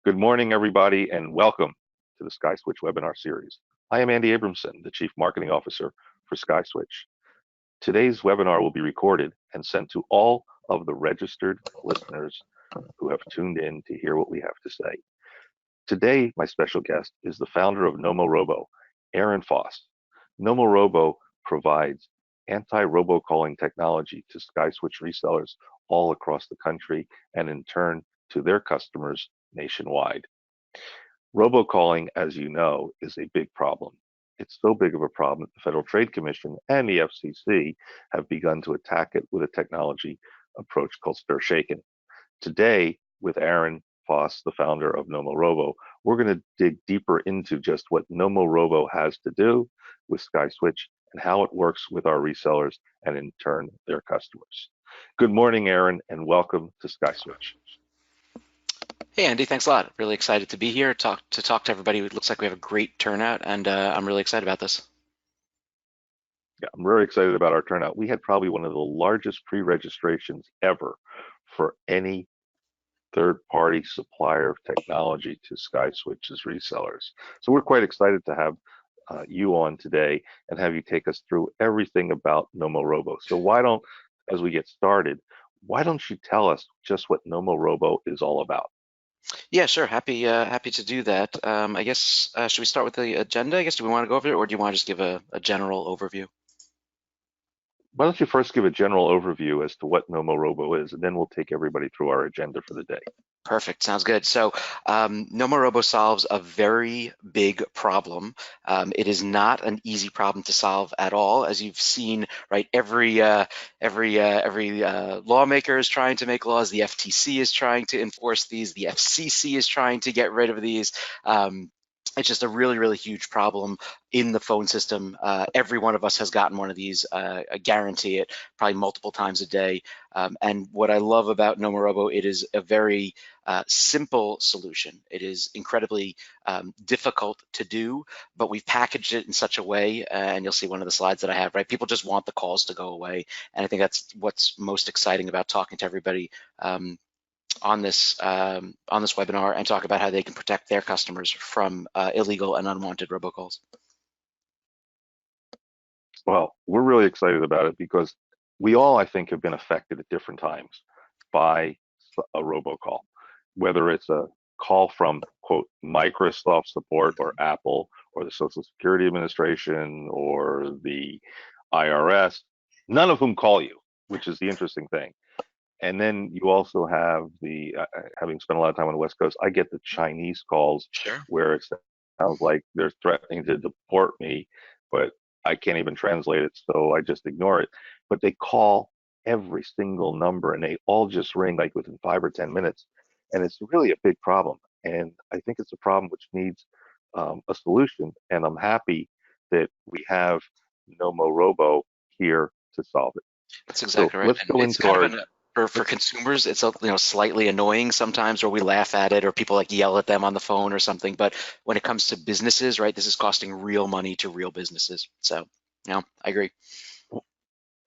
Good morning, everybody, and welcome to the SkySwitch webinar series. I am Andy Abramson, the Chief Marketing Officer for SkySwitch. Today's webinar will be recorded and sent to all of the registered listeners who have tuned in to hear what we have to say. Today, my special guest is the founder of Nomorobo, Aaron Foss. Nomorobo provides anti-robocalling technology to SkySwitch resellers all across the country and in turn to their customers nationwide. Robocalling, as you know, is a big problem. It's so big of a problem that the Federal Trade Commission and the FTC have begun to attack it with a technology approach called Stir Shaken. Today, with Aaron Foss, the founder of Nomorobo, we're going to dig deeper into just what Nomorobo has to do with SkySwitch and how it works with our resellers and in turn their customers. Good morning, Aaron, and welcome to SkySwitch. Hey, Andy, thanks a lot. Really excited to be here, to talk to everybody. It looks like we have a great turnout, and I'm really excited about this. Yeah, I'm very excited about our turnout. We had probably one of the largest pre-registrations ever for any third-party supplier of technology to SkySwitch's resellers. So we're quite excited to have you on today and have you take us through everything about Nomorobo. So why don't, as we get started, why don't you tell us just what Nomorobo is all about? Yeah, sure. Happy to do that. I guess, should we start with the agenda? I guess, do we want to go over it, or do you want to just give a general overview? Why don't you first give a general overview as to what Nomorobo is, and then we'll take everybody through our agenda for the day. Perfect. Sounds good. So Nomorobo solves a very big problem. It is not an easy problem to solve at all, as you've seen. Right, every lawmaker is trying to make laws. The FTC is trying to enforce these. The FCC is trying to get rid of these. It's just a really, really huge problem in the phone system. Every one of us has gotten one of these. I guarantee it, probably multiple times a day. And what I love about Nomorobo, it is a very simple solution. It is incredibly difficult to do, but we've packaged it in such a way, and you'll see one of the slides that I have, right? People just want the calls to go away. And I think that's what's most exciting about talking to everybody on this webinar and talk about how they can protect their customers from illegal and unwanted robocalls. Well, we're really excited about it because we all, I think, have been affected at different times by a robocall, whether it's a call from, quote, Microsoft support or Apple or the Social Security Administration or the IRS, none of whom call you, which is the interesting thing. And then you also have the, having spent a lot of time on the West Coast, I get the Chinese calls where it sounds like they're threatening to deport me, but I can't even translate it, so I just ignore it. But they call every single number and they all just ring like within 5 or 10 minutes. And it's really a big problem. And I think it's a problem which needs a solution. And I'm happy that we have Nomorobo here to solve it. That's exactly right. Let's go into our... For consumers, it's slightly annoying sometimes, or we laugh at it, or people like yell at them on the phone or something. But when it comes to businesses, right, this is costing real money to real businesses. So, I agree.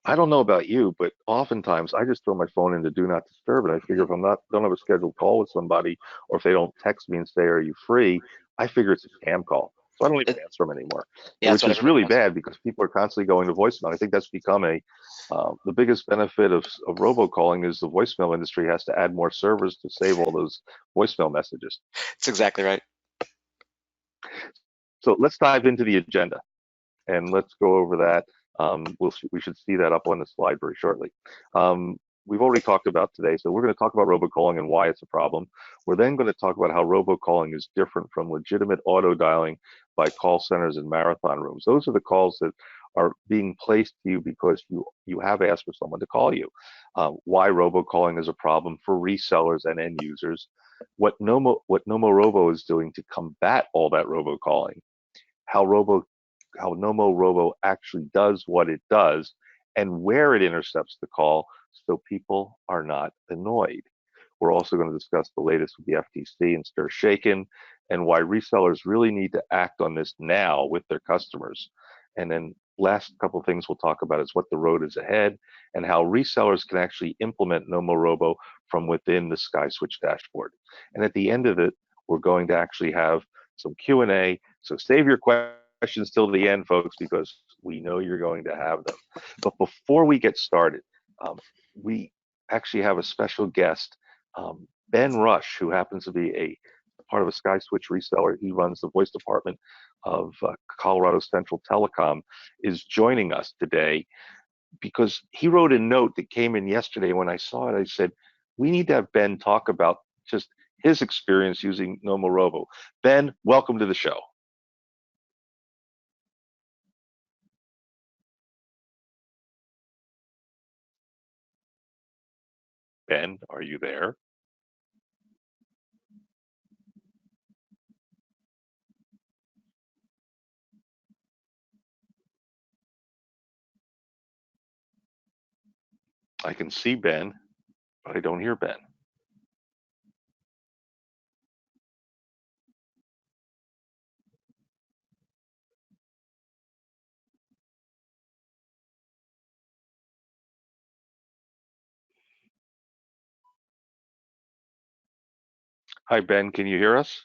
I don't know about you, but oftentimes I just throw my phone into Do Not Disturb, and I figure if don't have a scheduled call with somebody, or if they don't text me and say, "Are you free?" I figure it's a scam call. So I don't even answer them anymore, which is really bad because people are constantly going to voicemail. I think that's become the biggest benefit of robocalling is the voicemail industry has to add more servers to save all those voicemail messages. That's exactly right. So let's dive into the agenda and let's go over that. We should see that up on the slide very shortly. We've already talked about today, so we're going to talk about robocalling and why it's a problem. We're then going to talk about how robocalling is different from legitimate auto dialing by call centers and marathon rooms. Those are the calls that are being placed to you because you have asked for someone to call you. Why robocalling is a problem for resellers and end users. What Nomorobo is doing to combat all that robocalling. How Nomorobo actually does what it does and where it intercepts the call so people are not annoyed. We're also going to discuss the latest with the FTC and Stir Shaken and why resellers really need to act on this now with their customers. And then last couple of things we'll talk about is what the road is ahead and how resellers can actually implement Nomorobo from within the SkySwitch dashboard. And at the end of it, we're going to actually have some Q&A. So save your questions till the end, folks, because we know you're going to have them. But before we get started, we actually have a special guest, Ben Rush, who happens to be a part of a SkySwitch reseller. He runs the voice department of Colorado Central Telecom, is joining us today because he wrote a note that came in yesterday. When I saw it, I said, we need to have Ben talk about just his experience using Nomorobo. Ben, welcome to the show. Ben, are you there? I can see Ben, but I don't hear Ben. Hi, Ben, can you hear us?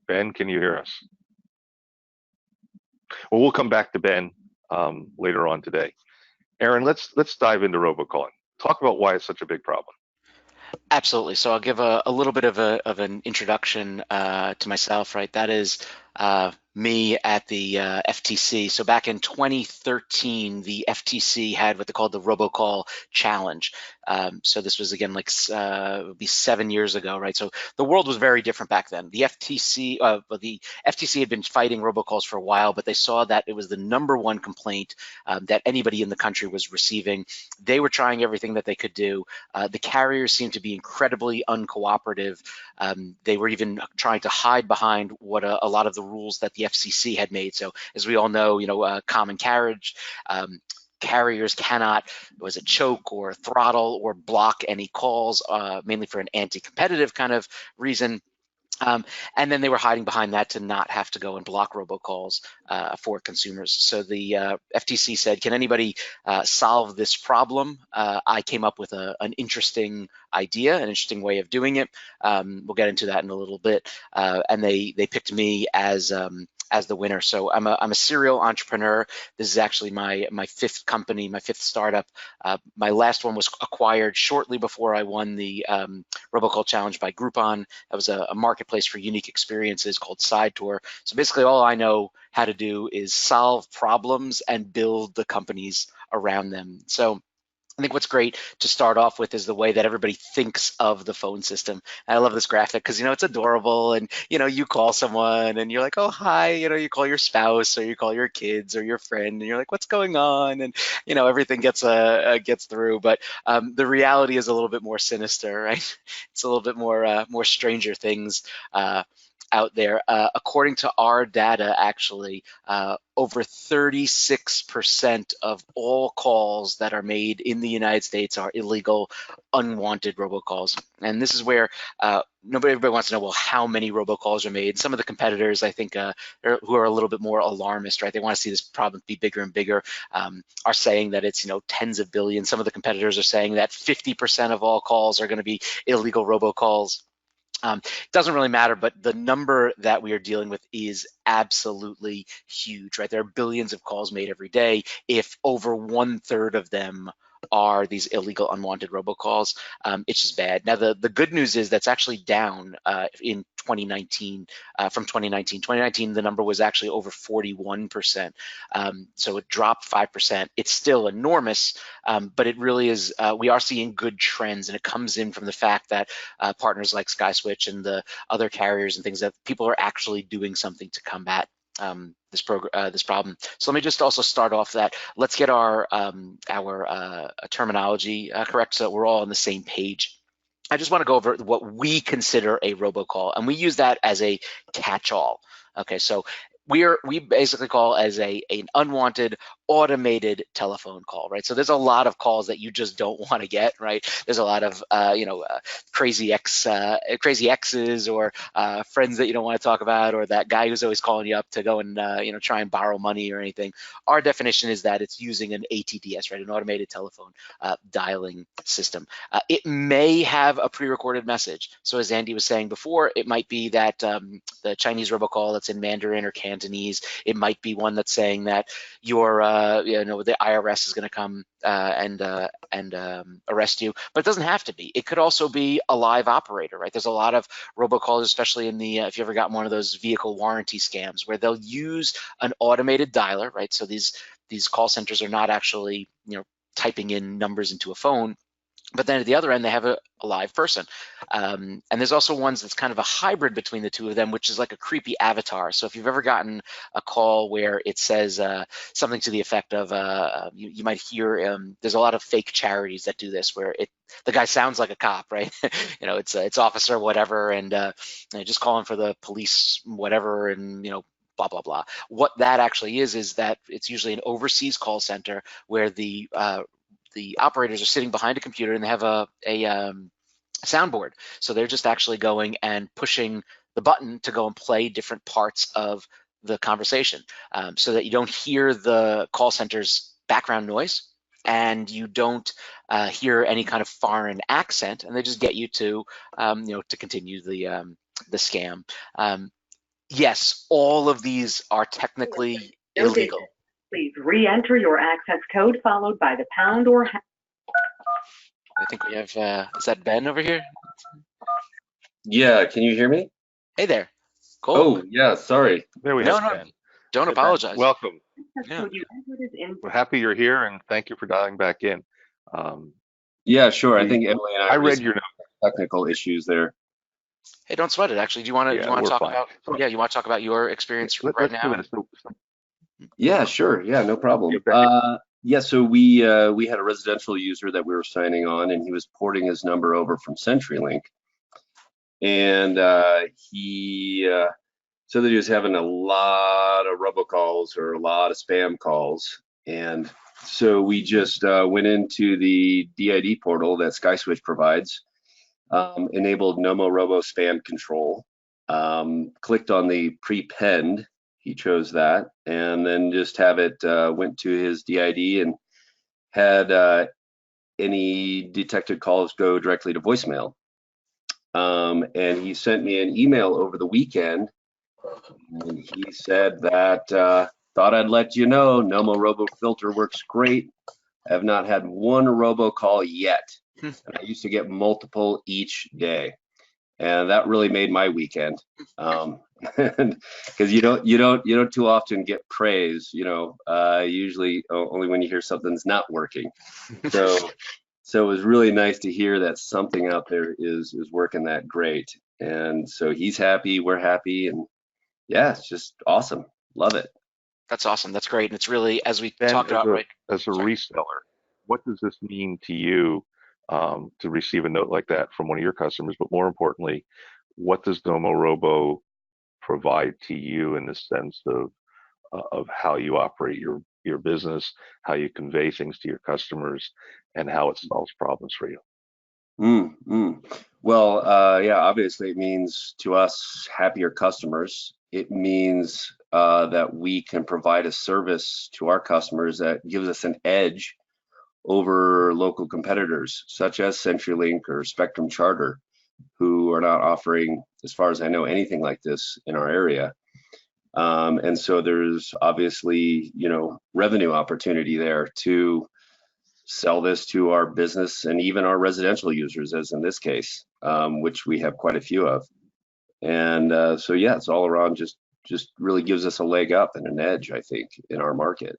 Ben, can you hear us? Well, we'll come back to Ben later on today. Aaron, let's dive into robocalling. Talk about why it's such a big problem. Absolutely. So I'll give a little bit of an introduction to myself, right? That is me at the FTC. So back in 2013, the FTC had what they called the Robocall Challenge. So this was again like it would be 7 years ago, right? So the world was very different back then. The FTC had been fighting robocalls for a while, but they saw that it was the #1 complaint that anybody in the country was receiving. They were trying everything that they could do. The carriers seemed to be incredibly uncooperative. They were even trying to hide behind what a lot of the rules that the FCC had made. So as we all know, common carriage, carriers cannot, was it choke or throttle or block any calls, mainly for an anti-competitive kind of reason. And then they were hiding behind that to not have to go and block robocalls for consumers. So the FTC said, can anybody solve this problem? I came up with an interesting idea, an interesting way of doing it. We'll get into that in a little bit. And they picked me as the winner. So I'm a serial entrepreneur. This is actually my fifth company, my fifth startup. My last one was acquired shortly before I won the Robocall Challenge by Groupon. That was a marketplace for unique experiences called Side Tour. So basically all I know how to do is solve problems and build the companies around them. So I think what's great to start off with is the way that everybody thinks of the phone system. And I love this graphic because, it's adorable. And, you call someone and you're like, oh, hi, you call your spouse or you call your kids or your friend and you're like, what's going on? And, everything gets through. But the reality is a little bit more sinister, right? It's a little bit more Stranger Things out there. According to our data, actually, over 36% of all calls that are made in the United States are illegal, unwanted robocalls. And this is where everybody wants to know, well, how many robocalls are made? Some of the competitors, I think, who are a little bit more alarmist, right? They want to see this problem be bigger and bigger, are saying that it's, tens of billions. Some of the competitors are saying that 50% of all calls are going to be illegal robocalls. Doesn't really matter, but the number that we are dealing with is absolutely huge, right? There are billions of calls made every day. If over 1/3 of them are these illegal unwanted robocalls, it's just bad. Now, the good news is that's actually down in 2019, from 2019. 2019, the number was actually over 41%. So it dropped 5%. It's still enormous, but it really is, we are seeing good trends, and it comes in from the fact that partners like SkySwitch and the other carriers and things, that people are actually doing something to combat this problem. So let me just also start off that. Let's get our terminology correct so that we're all on the same page. I just want to go over what we consider a robocall, and we use that as a catch-all. Okay, so we basically call as an unwanted automated telephone call, right? So there's a lot of calls that you just don't want to get, right? There's a lot of crazy exes or friends that you don't want to talk about, or that guy who's always calling you up to go and try and borrow money or anything. Our definition is that it's using an ATDS, right? An automated telephone dialing system. It may have a pre-recorded message. So as Andy was saying before, it might be that the Chinese robocall that's in Mandarin or Cantonese. It might be one that's saying that the IRS is going to come and arrest you, but it doesn't have to be. It could also be a live operator, right? There's a lot of robocalls, especially in the if you ever gotten one of those vehicle warranty scams, where they'll use an automated dialer, right? So these call centers are not actually typing in numbers into a phone, but then at the other end, they have a live person. And there's also ones that's kind of a hybrid between the two of them, which is like a creepy avatar. So if you've ever gotten a call where it says something to the effect of, you might hear, there's a lot of fake charities that do this, where the guy sounds like a cop, right? It's officer whatever, and just calling for the police whatever, and blah, blah, blah. What that actually is that it's usually an overseas call center where the operators are sitting behind a computer and they have a soundboard. So they're just actually going and pushing the button to go and play different parts of the conversation, so that you don't hear the call center's background noise and you don't hear any kind of foreign accent, and they just get you to to continue the scam. Yes, all of these are technically illegal. Please re-enter your access code followed by the pound or I think we have, is that Ben over here? Yeah, can you hear me? Hey there. Cool. Oh, yeah, sorry. There we have Ben. Don't apologize. Welcome. Yeah. We're happy you're here, and thank you for dialing back in. Yeah, sure. I think Emily and I read your technical issues there. Hey, don't sweat it. Actually, do you want to talk fine. about? Yeah, you want to talk about your experience right now? Yeah, sure. Yeah, no problem. Yeah, so we had a residential user that we were signing on, and he was porting his number over from CenturyLink, and he said that he was having a lot of robocalls or a lot of spam calls, and so we just went into the DID portal that SkySwitch provides, enabled Nomorobo spam control, clicked on the prepend. He chose that, and then just have it went to his DID and had any detected calls go directly to voicemail. And he sent me an email over the weekend, and he said that thought I'd let you know, Nomorobo filter works great. I have not had one robocall yet, and I used to get multiple each day. And that really made my weekend, because you don't too often get praise, usually only when you hear something's not working. So it was really nice to hear that something out there is working that great. And so he's happy, we're happy, and yeah, it's just awesome. Love it. That's awesome. That's great. And it's really, as we Ben, talked about, right? As a reseller, what does this mean to you? To receive a note like that from one of your customers, but more importantly, what does Nomorobo provide to you in the sense of how you operate your business, how you convey things to your customers, and how it solves problems for you? Well, yeah, obviously it means to us happier customers. It means that we can provide a service to our customers that gives us an edge over local competitors such as CenturyLink or Spectrum Charter, who are not offering, as far as I know, anything like this in our area. And so there's obviously, revenue opportunity there to sell this to our business and even our residential users, as in this case, which we have quite a few of. And so yeah, it's all around just really gives us a leg up and an edge, I think, in our market.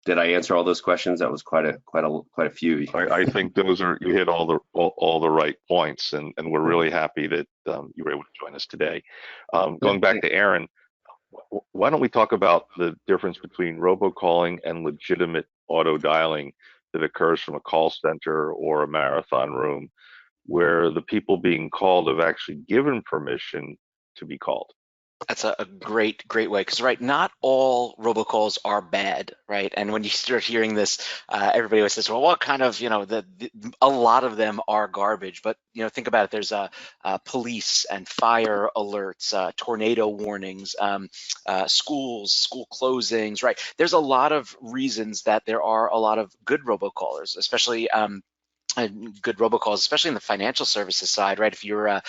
Did I answer all those questions? That was quite a few. I think you hit all the right points, and we're really happy that you were able to join us today. Going back to Aaron, why don't we talk about the difference between robocalling and legitimate auto dialing that occurs from a call center or a marathon room, where the people being called have actually given permission to be called? That's a great way, because right, not all robocalls are bad, right? And when you start hearing this, everybody always says, well, what kind of, a lot of them are garbage. But think about it. There's police and fire alerts, tornado warnings, schools, school closings, right? There's a lot of reasons that there are a lot of good robocallers, especially good robocalls, especially in the financial services side, right? If you're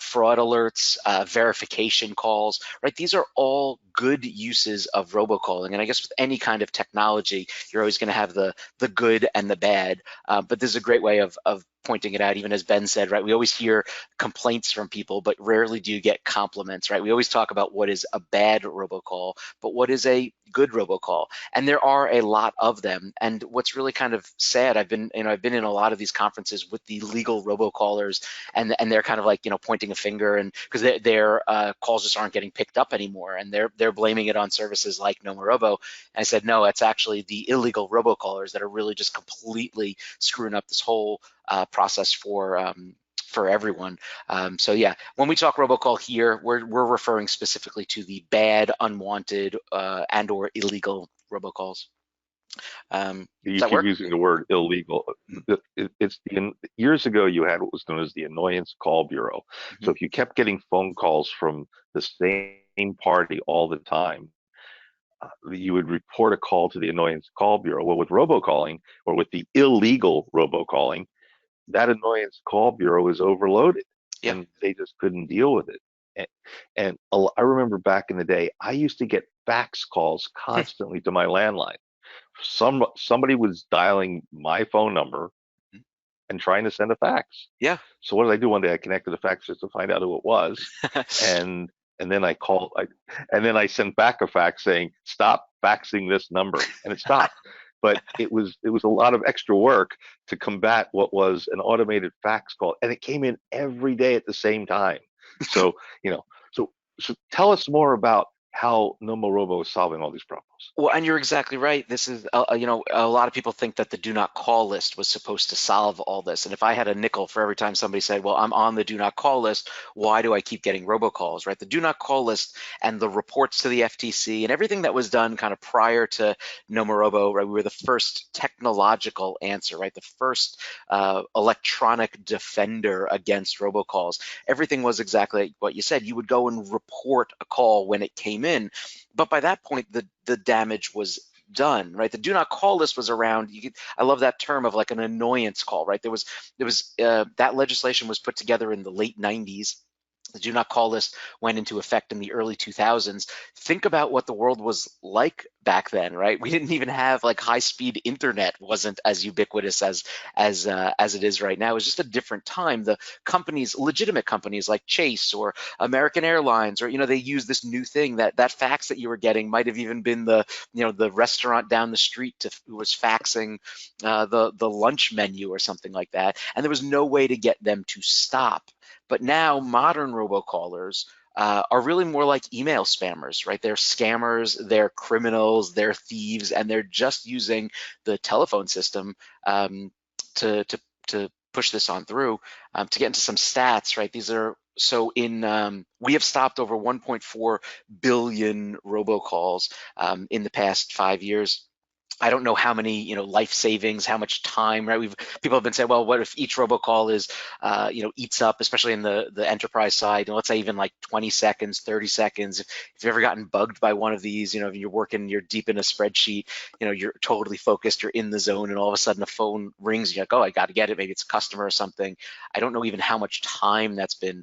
fraud alerts, verification calls, right? These are all good uses of robocalling. And I guess with any kind of technology, you're always going to have the good and the bad. But this is a great way of pointing it out. Even as Ben said, right? We always hear complaints from people, but rarely do you get compliments, right? We always talk about what is a bad robocall, but what is a good robocall? And there are a lot of them. And what's really kind of sad, I've been in a lot of these conferences with the legal robocallers, and they're kind of like, pointing a finger, and because their calls just aren't getting picked up anymore, and they're blaming it on services like Nomorobo. And I said, no, it's actually the illegal robocallers that are really just completely screwing up this whole process for everyone. So yeah, when we talk robocall here, we're referring specifically to the bad, unwanted, and/or illegal robocalls. You keep using the word illegal. Years ago, you had what was known as the annoyance call bureau. Mm-hmm. So if you kept getting phone calls from the same party all the time, you would report a call to the annoyance call bureau. Well, with robocalling, or with the illegal robocalling, that annoyance call bureau is overloaded, and they just couldn't deal with it. And I remember back in the day, I used to get fax calls constantly to my landline. Somebody was dialing my phone number and trying to send a fax. Yeah. So what did I do one day? I connected the fax just to find out who it was, and then I called, and then I sent back a fax saying, "Stop faxing this number," and it stopped. But it was a lot of extra work to combat what was an automated fax call, and it came in every day at the same time. So so tell us more about how Nomorobo is solving all these problems. Well, and you're exactly right. This is, a lot of people think that the do not call list was supposed to solve all this. And if I had a nickel for every time somebody said, well, I'm on the do not call list, why do I keep getting robocalls, right? The do not call list and the reports to the FTC and everything that was done kind of prior to Nomorobo, right? We were the first technological answer, right? The first electronic defender against robocalls. Everything was exactly what you said. You would go and report a call when it came in. But by that point, the damage was done, right? The do not call list was around. I love that term of like an annoyance call, right? There was that legislation was put together in the late 90s. The do not call list went into effect in the early 2000s. Think about what the world was like back then, right? We didn't even have like high-speed internet, wasn't as ubiquitous as it is right now. It was just a different time. The companies, legitimate companies like Chase or American Airlines, or they use this new thing that fax that you were getting might have even been the restaurant down the street who was faxing the lunch menu or something like that, and there was no way to get them to stop. But now modern robocallers are really more like email spammers, right? They're scammers, they're criminals, they're thieves, and they're just using the telephone system to push this on through. To get into some stats, right? These are we have stopped over 1.4 billion robocalls in the past 5 years. I don't know how many, life savings, how much time, right? People have been saying, well, what if each robocall is, eats up, especially in the enterprise side, let's say even like 20 seconds, 30 seconds. If you've ever gotten bugged by one of these, you're working, you're deep in a spreadsheet, you're totally focused, you're in the zone, and all of a sudden a phone rings, you're like, oh, I got to get it. Maybe it's a customer or something. I don't know even how much time that's been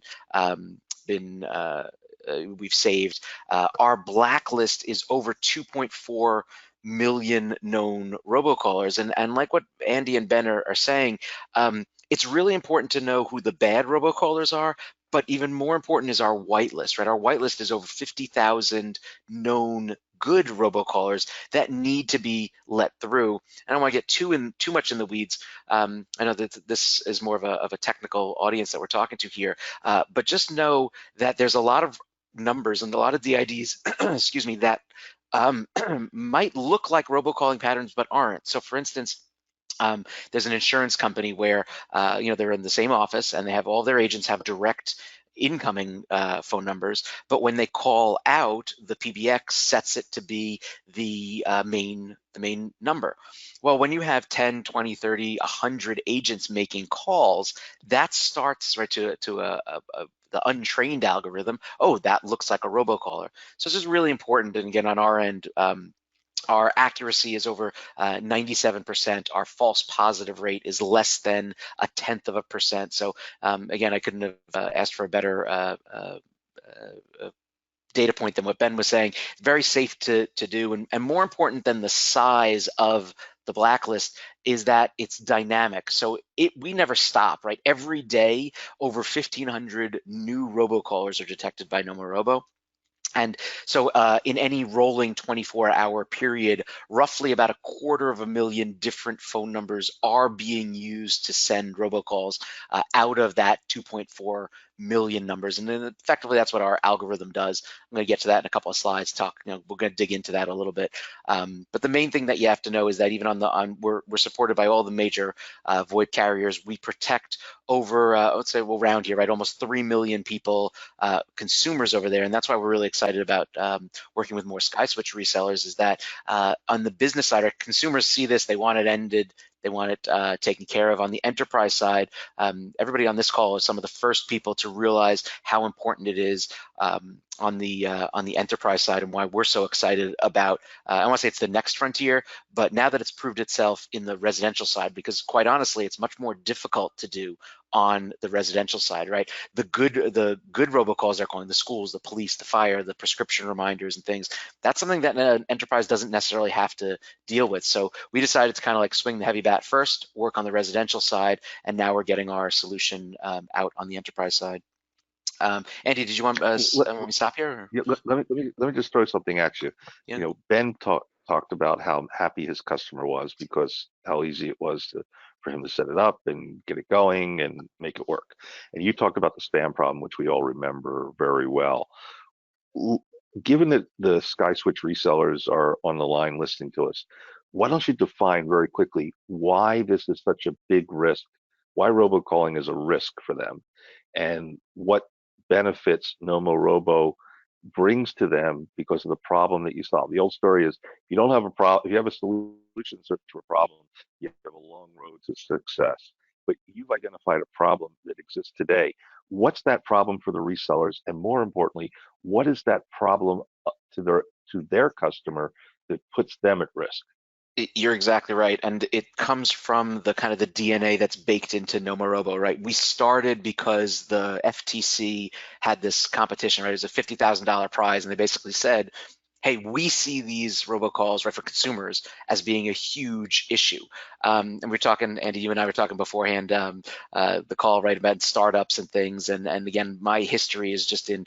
we've saved. Our blacklist is over 2.4 million known robocallers, and like what Andy and Ben are saying, it's really important to know who the bad robocallers are, but even more important is our whitelist, right? Our whitelist is over 50,000 known good robocallers that need to be let through. I don't want to get too much in the weeds. I know that this is more of a technical audience that we're talking to here, but just know that there's a lot of numbers and a lot of DIDs, excuse me, that might look like robocalling patterns but aren't. So for instance, there's an insurance company where they're in the same office and they have all their agents have direct incoming phone numbers, but when they call out, the PBX sets it to be the main number. Well, when you have 10, 20, 30, 100 agents making calls, that starts right to the untrained algorithm. Oh, that looks like a robocaller. So this is really important. And again, on our end, our accuracy is over 97%. Our false positive rate is less than 0.1%. So again, I couldn't have asked for a better data point than what Ben was saying. Very safe to do, and more important than the size of the blacklist is that it's dynamic. So we never stop, right? Every day, over 1,500 new robocallers are detected by Nomorobo. And so in any rolling 24-hour period, roughly about 250,000 different phone numbers are being used to send robocalls out of that 2.4 million numbers. And then effectively, that's what our algorithm does. I'm going to get to that in a couple of slides. We're going to dig into that a little bit. But the main thing that you have to know is that even we're supported by all the major VoIP carriers. We protect over, let's say we'll round here, right, almost 3 million people, consumers over there. And that's why we're really excited about working with more SkySwitch resellers, is that on the business side, our consumers see this, they want it ended, they want it taken care of. On the enterprise side, everybody on this call is some of the first people to realize how important it is on the enterprise side, and why we're so excited about, I want to say it's the next frontier, but now that it's proved itself in the residential side, because quite honestly, it's much more difficult to do on the residential side, right? The good robocalls they're calling, the schools, the police, the fire, the prescription reminders and things, that's something that an enterprise doesn't necessarily have to deal with. So we decided to kind of like swing the heavy bat first, work on the residential side, and now we're getting our solution out on the enterprise side. Andy, did you want me to stop here? Or? Yeah, let me just throw something at you. Yeah. You know, Ben talked about how happy his customer was because how easy it was for him to set it up and get it going and make it work. And you talked about the spam problem, which we all remember very well. Given that the SkySwitch resellers are on the line listening to us, why don't you define very quickly why this is such a big risk, why robocalling is a risk for them, and what benefits Nomorobo brings to them because of the problem that you solve. The old story is, if you don't have a problem, if you have a solution to a problem, you have a long road to success. But you've identified a problem that exists today. What's that problem for the resellers? And more importantly, what is that problem to their customer that puts them at risk? You're exactly right, and it comes from the kind of the DNA that's baked into Nomorobo, right? We started because the FTC had this competition, right? It was a $50,000 prize, and they basically said, hey, we see these robocalls, right, for consumers as being a huge issue. And we're talking, Andy, you and I were talking beforehand, the call, right, about startups and things. And again, my history is just in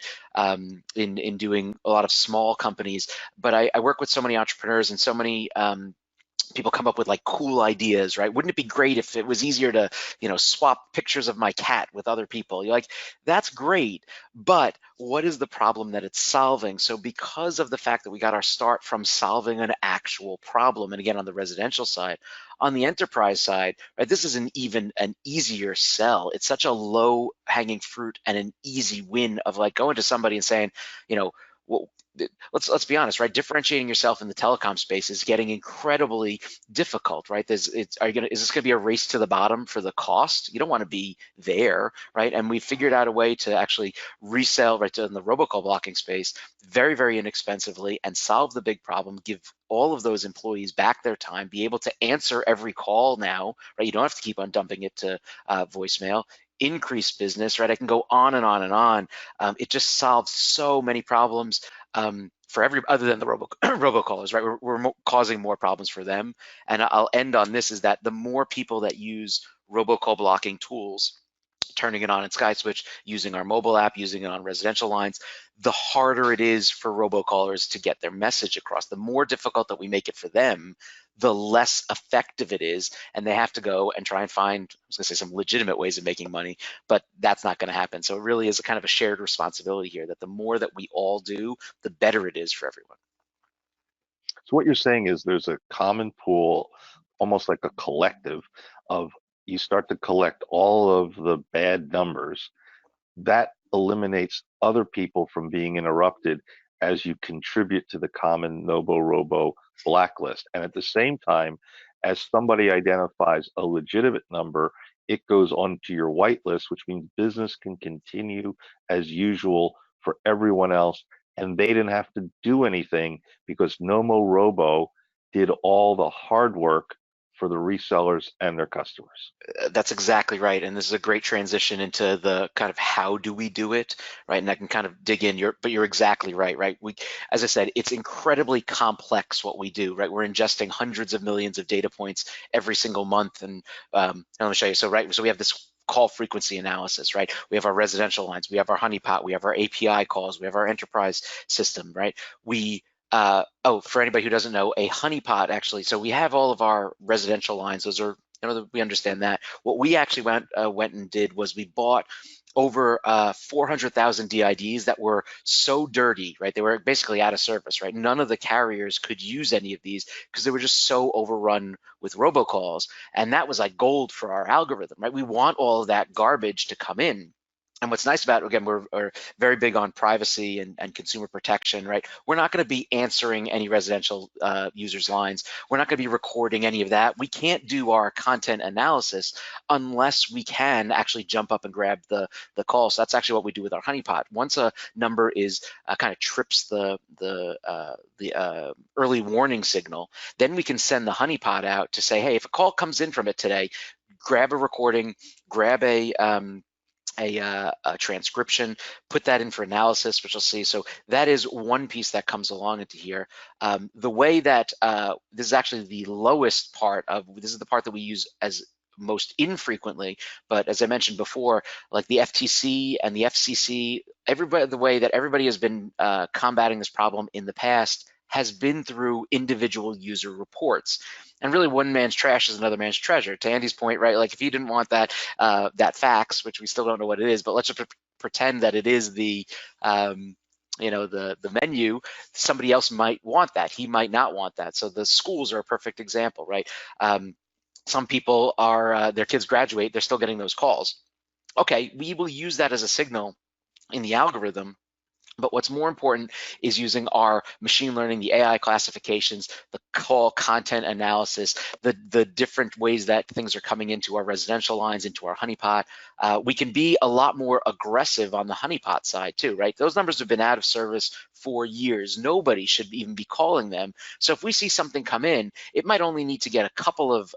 doing a lot of small companies, but I work with so many entrepreneurs and so many people come up with like cool ideas, right? Wouldn't it be great if it was easier to, swap pictures of my cat with other people? You're like, that's great, but what is the problem that it's solving? So because of the fact that we got our start from solving an actual problem, and again, on the residential side, on the enterprise side, right, this is an easier sell. It's such a low hanging fruit and an easy win of like going to somebody and saying, well, let's be honest, right? Differentiating yourself in the telecom space is getting incredibly difficult, right? Is this going to be a race to the bottom for the cost? You don't want to be there, right? And we figured out a way to actually resell right in the robocall blocking space very, very inexpensively and solve the big problem, give all of those employees back their time, be able to answer every call now, right? You don't have to keep on dumping it to voicemail. Increase business, right? I can go on and on and on. It just solves so many problems for other than the robocallers, right? We're causing more problems for them. And I'll end on this, is that the more people that use robocall blocking tools, turning it on in SkySwitch, using our mobile app, using it on residential lines, the harder it is for robocallers to get their message across. The more difficult that we make it for them, the less effective it is, and they have to go and try and find, I was gonna say, some legitimate ways of making money, but that's not gonna happen. So it really is a kind of a shared responsibility here, that the more that we all do, the better it is for everyone. So what you're saying is there's a common pool, almost like a collective of, you start to collect all of the bad numbers. That eliminates other people from being interrupted as you contribute to the common Nomorobo blacklist. And at the same time, as somebody identifies a legitimate number, it goes onto your whitelist, which means business can continue as usual for everyone else. And they didn't have to do anything because Nomorobo did all the hard work for the resellers and their customers. That's exactly right. And this is a great transition into the kind of how do we do it, right? And I can kind of dig in, but you're exactly right, right? As I said, it's incredibly complex what we do, right? We're ingesting hundreds of millions of data points every single month. And let me show you. So, right, so we have this call frequency analysis, right? We have our residential lines, we have our honeypot, we have our API calls, we have our enterprise system, right? For anybody who doesn't know, a honeypot actually, so we have all of our residential lines. Those are, we understand that. What we actually went and did was we bought over 400,000 DIDs that were so dirty, right? They were basically out of service, right? None of the carriers could use any of these because they were just so overrun with robocalls. And that was like gold for our algorithm, right? We want all of that garbage to come in. And what's nice about, again, we're very big on privacy and consumer protection, right? We're not going to be answering any residential users' lines. We're not going to be recording any of that. We can't do our content analysis unless we can actually jump up and grab the call. So that's actually what we do with our honeypot. Once a number is kind of trips the early warning signal, then we can send the honeypot out to say, hey, if a call comes in from it today, grab a recording, grab a transcription, put that in for analysis, which you'll see. So that is one piece that comes along into here. The way that this is actually the lowest part of, this is the part that we use as most infrequently, but as I mentioned before, like the FTC and the FCC, the way that everybody has been combating this problem in the past has been through individual user reports. And really, one man's trash is another man's treasure. To Andy's point, right? Like if you didn't want that that fax, which we still don't know what it is, but let's just pretend that it is the the menu. Somebody else might want that. He might not want that. So the schools are a perfect example, right? Some people are their kids graduate, they're still getting those calls. Okay, we will use that as a signal in the algorithm. But what's more important is using our machine learning, the AI classifications, the call content analysis, the different ways that things are coming into our residential lines, into our honeypot. We can be a lot more aggressive on the honeypot side too, right? Those numbers have been out of service for years. Nobody should even be calling them. So if we see something come in, it might only need to get a couple of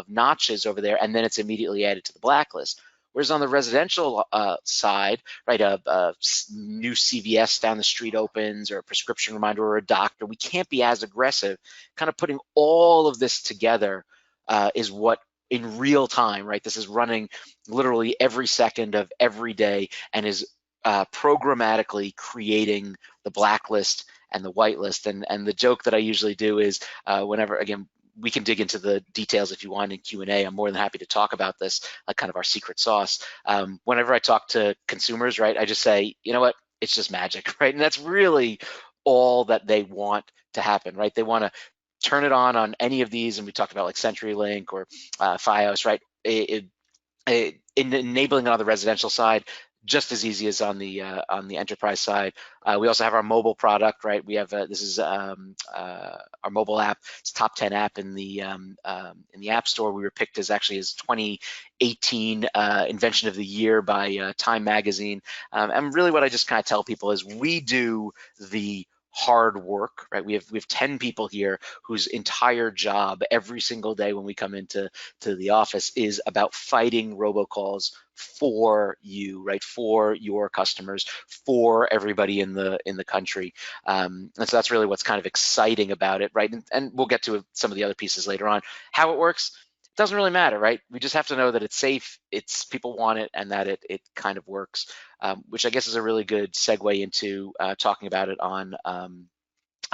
notches over there, and then it's immediately added to the blacklist. Whereas on the residential side, right, a new CVS down the street opens, or a prescription reminder, or a doctor, we can't be as aggressive. Kind of putting all of this together is what, in real time, right, this is running literally every second of every day and is programmatically creating the blacklist and the whitelist. And the joke that I usually do is whenever, again, we can dig into the details if you want in Q&A. I'm more than happy to talk about this, like kind of our secret sauce. Whenever I talk to consumers, right, I just say, you know what, it's just magic, right? And that's really all that they want to happen, right? They want to turn it on any of these, and we talked about like CenturyLink or Fios, right? In enabling it on the residential side, just as easy as on the enterprise side. We also have our mobile product, right? We have this is our mobile app. It's top 10 app in the App Store. We were picked as 2018 Invention of the Year by Time Magazine. And really, what I just kind of tell people is we do the hard work, right? We have 10 people here whose entire job every single day when we come into the office is about fighting robocalls for you, right? For your customers, for everybody in the country. And so that's really what's kind of exciting about it, right? And we'll get to some of the other pieces later on. How it works, it doesn't really matter, right? We just have to know that it's safe, it's people want it, and that it kind of works, which I guess is a really good segue into talking about it on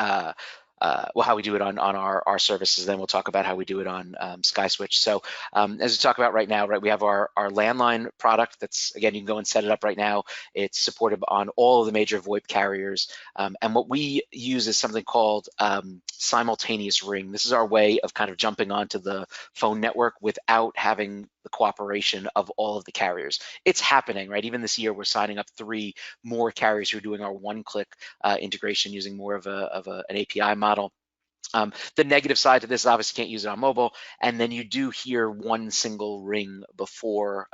how we do it on our services. Then we'll talk about how we do it on SkySwitch. So as we talk about right now, right, we have our landline product that's, again, you can go and set it up right now. It's supported on all of the major VoIP carriers. And what we use is something called simultaneous ring. This is our way of kind of jumping onto the phone network without having the cooperation of all of the carriers. It's happening, right? Even this year, we're signing up 3 more carriers who are doing our one-click integration using more of an API model. The negative side to this is obviously can't use it on mobile, and then you do hear one single ring before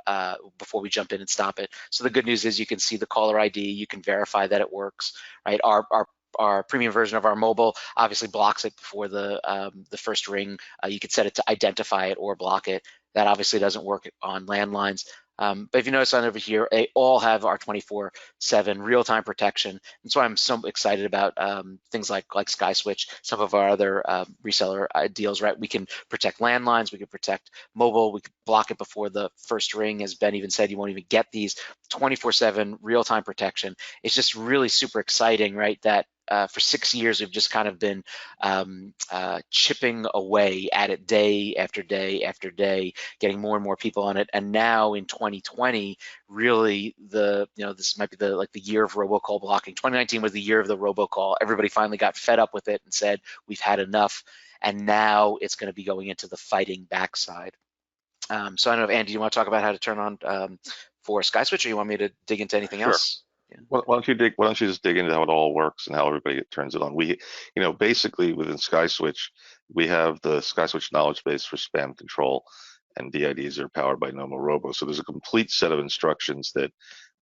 we jump in and stop it. So the good news is you can see the caller ID, you can verify that it works, right? Our premium version of our mobile obviously blocks it before the first ring. You could set it to identify it or block it. That obviously doesn't work on landlines. But if you notice on over here, they all have our 24/7 real-time protection. That's why I'm so excited about things like SkySwitch, some of our other reseller deals, right? We can protect landlines, we can protect mobile, we can block it before the first ring. As Ben even said, you won't even get these 24/7 real-time protection. It's just really super exciting, right? That for 6 years, we've just kind of been chipping away at it day after day after day, getting more and more people on it. And now in 2020, really this might be the year of robocall blocking. 2019 was the year of the robocall. Everybody finally got fed up with it and said, we've had enough. And now it's going to be going into the fighting backside. So I don't know if Andy, you want to talk about how to turn on for SkySwitch, or you want me to dig into anything else? Yeah. Why don't you just dig into how it all works and how everybody turns it on? We, basically within SkySwitch, we have the SkySwitch knowledge base for spam control, and DIDs are powered by Nomorobo. So there's a complete set of instructions that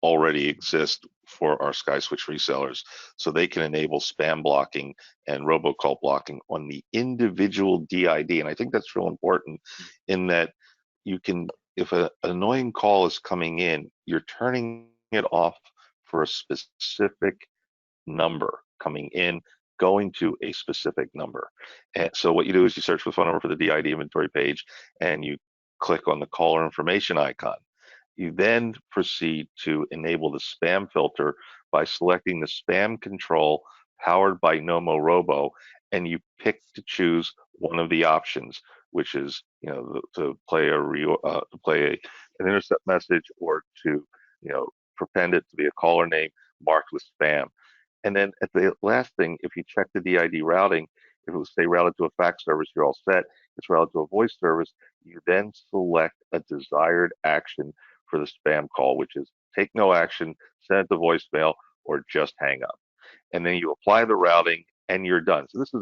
already exist for our SkySwitch resellers, so they can enable spam blocking and robocall blocking on the individual DID. And I think that's real important in that you can, if an annoying call is coming in, you're turning it off for a specific number coming in, going to a specific number. And so what you do is you search for the phone number for the DID inventory page, and you click on the caller information icon. You then proceed to enable the spam filter by selecting the spam control powered by Nomorobo, and you pick to choose one of the options, which is to play an intercept message, or to prepend it to be a caller name marked with spam. And then at the last thing, if you check the DID routing, if it was say routed to a fax service, you're all set. It's routed to a voice service. You then select a desired action for the spam call, which is take no action, send it to voicemail, or just hang up. And then you apply the routing and you're done. So this is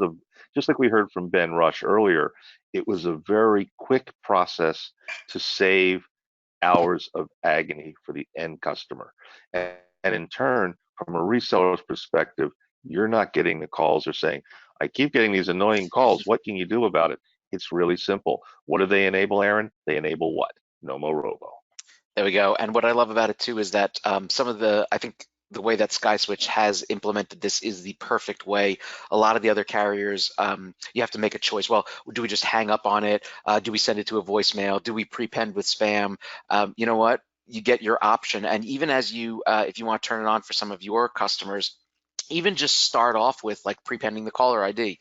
just like we heard from Ben Rush earlier, it was a very quick process to save hours of agony for the end customer. And in turn, from a reseller's perspective, you're not getting the calls. They're saying, I keep getting these annoying calls. What can you do about it? It's really simple. What do they enable, Aaron? They enable what? Nomorobo. There we go. And what I love about it too is that I think the way that SkySwitch has implemented this is the perfect way. A lot of the other carriers, you have to make a choice. Well, do we just hang up on it? Do we send it to a voicemail? Do we prepend with spam? You know what? You get your option. And even as if you want to turn it on for some of your customers, even just start off with like prepending the caller ID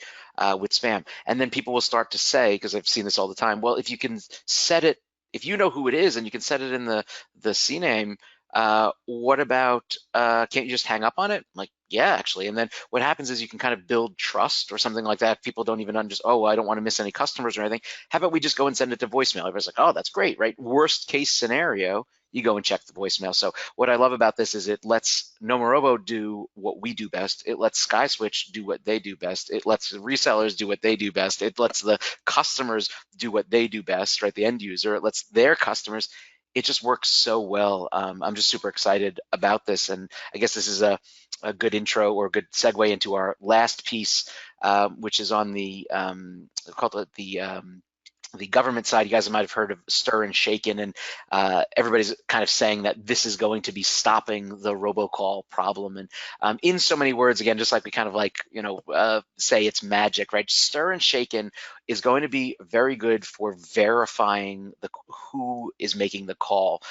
with spam. And then people will start to say, because I've seen this all the time, well, if you can set it, if you know who it is and you can set it in the CNAME, what about, can't you just hang up on it? I'm like, yeah, actually. And then what happens is you can kind of build trust or something like that. People don't even understand, oh, I don't want to miss any customers or anything. How about we just go and send it to voicemail? Everybody's like, oh, that's great, right? Worst case scenario, you go and check the voicemail. So what I love about this is it lets Nomorobo do what we do best. It lets SkySwitch do what they do best. It lets the resellers do what they do best. It lets the customers do what they do best, right? The end user. It lets their customers. It just works so well. I'm just super excited about this. And I guess this is a good intro or a good segue into our last piece, which is on the the government side. You guys might have heard of Stir and Shaken, and everybody's kind of saying that this is going to be stopping the robocall problem. And in so many words, again, just like we kind of like, say it's magic, right? Stir and Shaken is going to be very good for verifying who is making the call.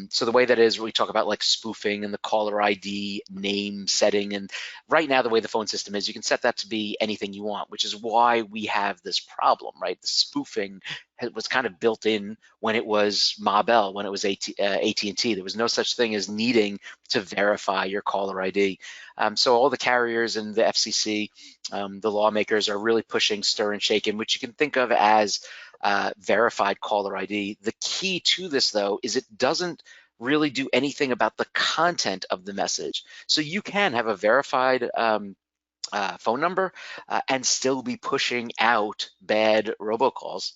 So the way that is, we talk about like spoofing and the caller ID name setting. And right now, the way the phone system is, you can set that to be anything you want, which is why we have this problem, right? The spoofing was kind of built in when it was Ma Bell, when it was AT&T. There was no such thing as needing to verify your caller ID. So all the carriers and the FCC, the lawmakers are really pushing Stir and Shaken, which you can think of as verified caller ID. The key to this, though, is it doesn't really do anything about the content of the message. So you can have a verified phone number and still be pushing out bad robocalls.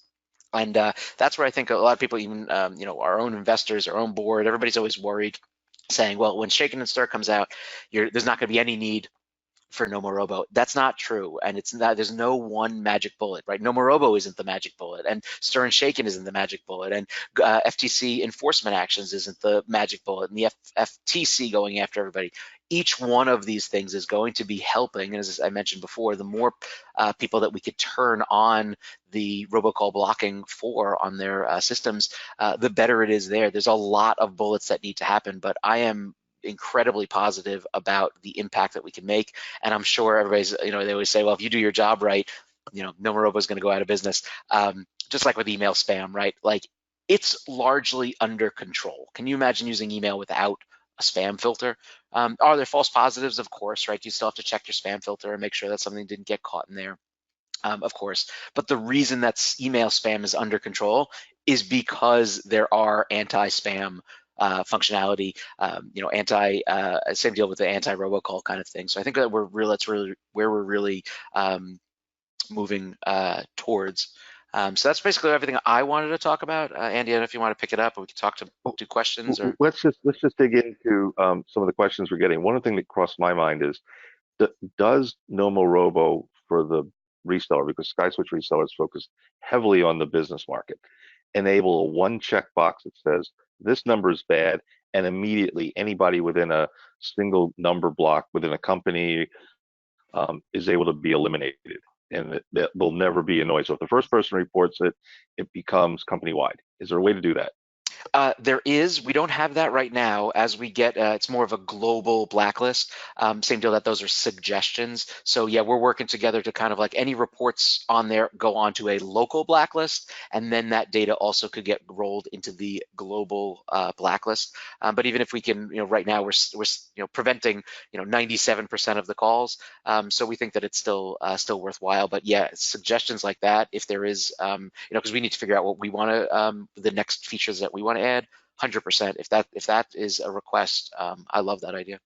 And that's where I think a lot of people, even our own investors, our own board, everybody's always worried, saying, well, when Shaken and Stir comes out, there's not going to be any need for Nomorobo. That's not true, and it's not. There's no one magic bullet, right? Nomorobo isn't the magic bullet, and Stir and Shaken isn't the magic bullet, and FTC enforcement actions isn't the magic bullet, and the FTC going after everybody. Each one of these things is going to be helping, and as I mentioned before, the more people that we could turn on the robocall blocking for on their systems, the better it is there. There's a lot of bullets that need to happen, but I am incredibly positive about the impact that we can make. And I'm sure everybody's, they always say, well, if you do your job right, Nomorobo is going to go out of business. Just like with email spam, right? Like, it's largely under control. Can you imagine using email without a spam filter? Are there false positives? Of course, right? You still have to check your spam filter and make sure that something didn't get caught in there. Of course, but the reason that email spam is under control is because there are anti-spam functionality, same deal with the anti-robocall kind of thing. So I think that that's really where we're really moving towards. So that's basically everything I wanted to talk about. Andy, I don't know if you want to pick it up, or we can talk to questions. Or let's just dig into some of the questions we're getting. One thing that crossed my mind is, does Nomorobo for the reseller, because SkySwitch resellers focus heavily on the business market, enable a one checkbox that says this number is bad, and immediately anybody within a single number block within a company is able to be eliminated, and that will never be a noise. So if the first person reports it, it becomes company-wide. Is there a way to do that? There is. We don't have that right now. As we get, it's more of a global blacklist. Same deal that those are suggestions. So yeah, we're working together to kind of like any reports on there go onto a local blacklist, and then that data also could get rolled into the global blacklist. But even if we can, right now we're preventing 97% of the calls. So we think that it's still worthwhile. But yeah, suggestions like that, if there is, because we need to figure out what we want to, the next features that we want to add. 100%. If that is a request, I love that idea.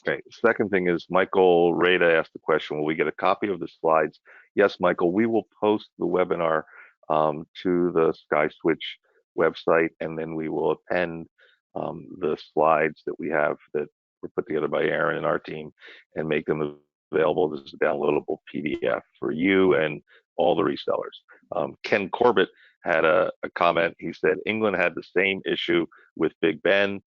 Okay. Second thing is, Michael Rada asked the question, will we get a copy of the slides? Yes, Michael, we will post the webinar to the SkySwitch website, and then we will append the slides that we have that were put together by Aaron and our team and make them available as a downloadable PDF for you and all the resellers. Ken Corbett had a comment. He said England had the same issue with Big Ben.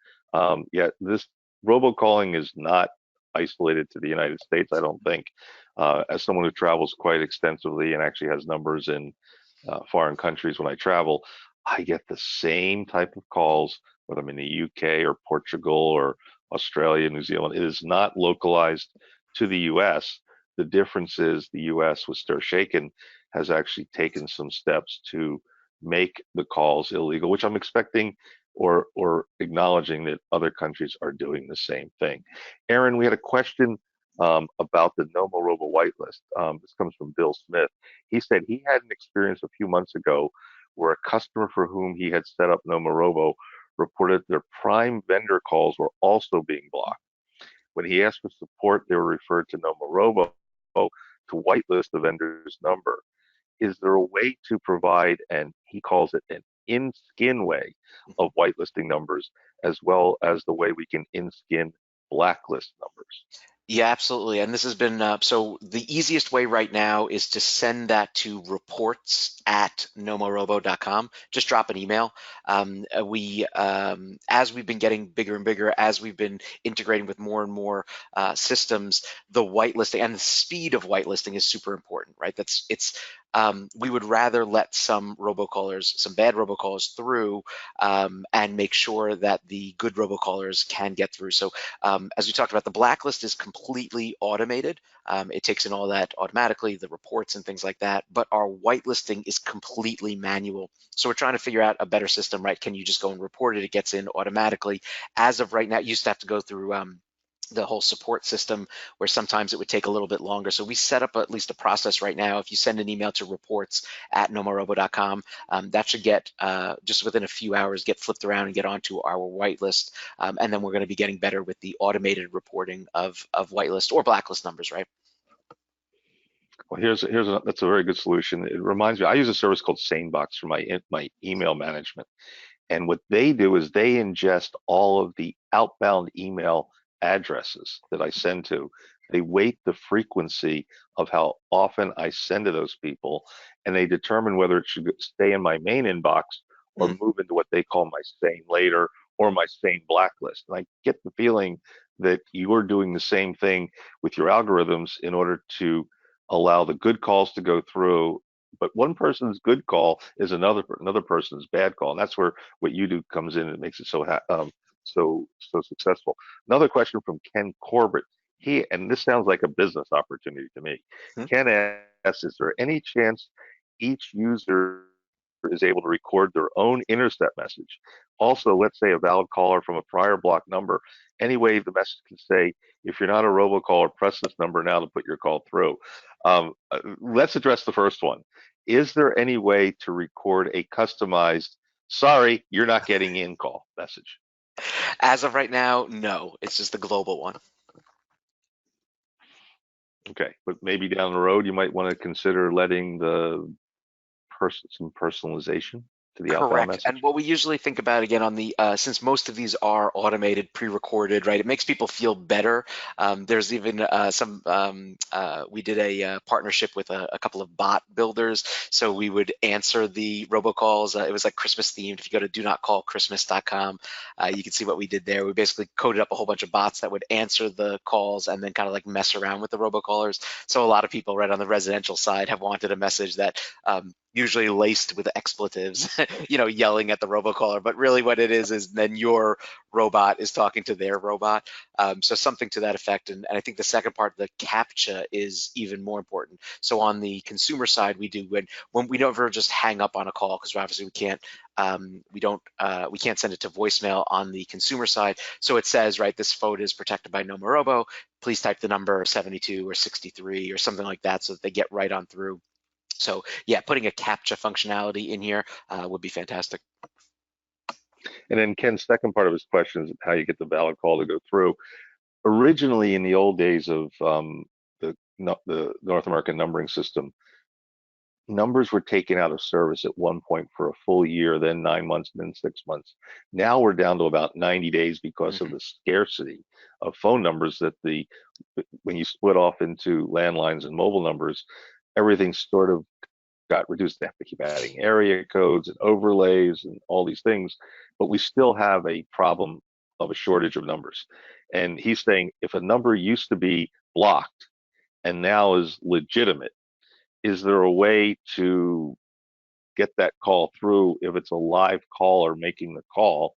Yet this robocalling is not isolated to the United States, I don't think. As someone who travels quite extensively and actually has numbers in foreign countries when I travel, I get the same type of calls, whether I'm in the UK or Portugal or Australia, New Zealand. It is not localized to the US. The difference is the US with Stir Shaken has actually taken some steps to make the calls illegal, which I'm expecting or acknowledging that other countries are doing the same thing. Aaron, we had a question about the Nomorobo whitelist. This comes from Bill Smith. He said he had an experience a few months ago where a customer for whom he had set up Nomorobo reported their prime vendor calls were also being blocked. When he asked for support, they were referred to Nomorobo to whitelist the vendor's number. Is there a way to provide, and he calls it an in-skin way of whitelisting numbers, as well as the way we can in-skin blacklist numbers? Yeah, absolutely. And this has been, so the easiest way right now is to send that to reports@nomorobo.com. Just drop an email. As we've been getting bigger and bigger, as we've been integrating with more and more systems, the whitelisting and the speed of whitelisting is super important, right? We would rather let some bad robocallers through and make sure that the good robocallers can get through. So as we talked about, the blacklist is completely automated. It takes in all that automatically, the reports and things like that, but our whitelisting is completely manual. So we're trying to figure out a better system, right? Can you just go and report it? It gets in automatically. As of right now, you used to have to go through the whole support system, where sometimes it would take a little bit longer. So we set up at least a process right now. If you send an email to reports@nomorobo.com, that should get just within a few hours get flipped around and get onto our whitelist. And then we're going to be getting better with the automated reporting of whitelist or blacklist numbers, right? Well, that's a very good solution. It reminds me, I use a service called SaneBox for my email management. And what they do is they ingest all of the outbound email addresses that I send to. They weight the frequency of how often I send to those people, and they determine whether it should stay in my main inbox or move into what they call my sane later or my sane blacklist. And I get the feeling that you're doing the same thing with your algorithms in order to allow the good calls to go through, but one person's good call is another person's bad call, and that's where what you do comes in and makes it so successful. Another question from Ken Corbett. And this sounds like a business opportunity to me. Ken asks, is there any chance each user is able to record their own intercept message? Also, let's say a valid caller from a prior block number. Anyway, the message can say, if you're not a robocaller, press this number now to put your call through. Let's address the first one. Is there any way to record a customized, sorry, you're not getting in call message? As of right now, no. It's just the global one. Okay, but maybe down the road you might want to consider letting some personalization to the outbound Correct. message. And what we usually think about, again, on the since most of these are automated, pre-recorded, right? It makes people feel better. There's even we did a partnership with a couple of bot builders, so we would answer the robocalls. It was like Christmas themed. If you go to donotcallchristmas.com, you can see what we did there. We basically coded up a whole bunch of bots that would answer the calls and then kind of like mess around with the robocallers. So a lot of people, right, on the residential side have wanted a message that usually laced with expletives, yelling at the robocaller, but really what it is then your robot is talking to their robot. So something to that effect. And I think the second part, the CAPTCHA, is even more important. So on the consumer side, we do when we don't ever just hang up on a call, because obviously we can't send it to voicemail on the consumer side. So it says, right, this phone is protected by Nomorobo. Please type the number 72 or 63 or something like that, so that they get right on through. So yeah, putting a CAPTCHA functionality in here would be fantastic. And then Ken's second part of his question is how you get the valid call to go through. Originally, in the old days of the North American numbering system, numbers were taken out of service at one point for a full year, then 9 months, then 6 months. Now we're down to about 90 days because of the scarcity of phone numbers that when you split off into landlines and mobile numbers, everything sort of got reduced. They have to keep adding area codes and overlays and all these things, but we still have a problem of a shortage of numbers. And he's saying if a number used to be blocked and now is legitimate, is there a way to get that call through if it's a live caller making the call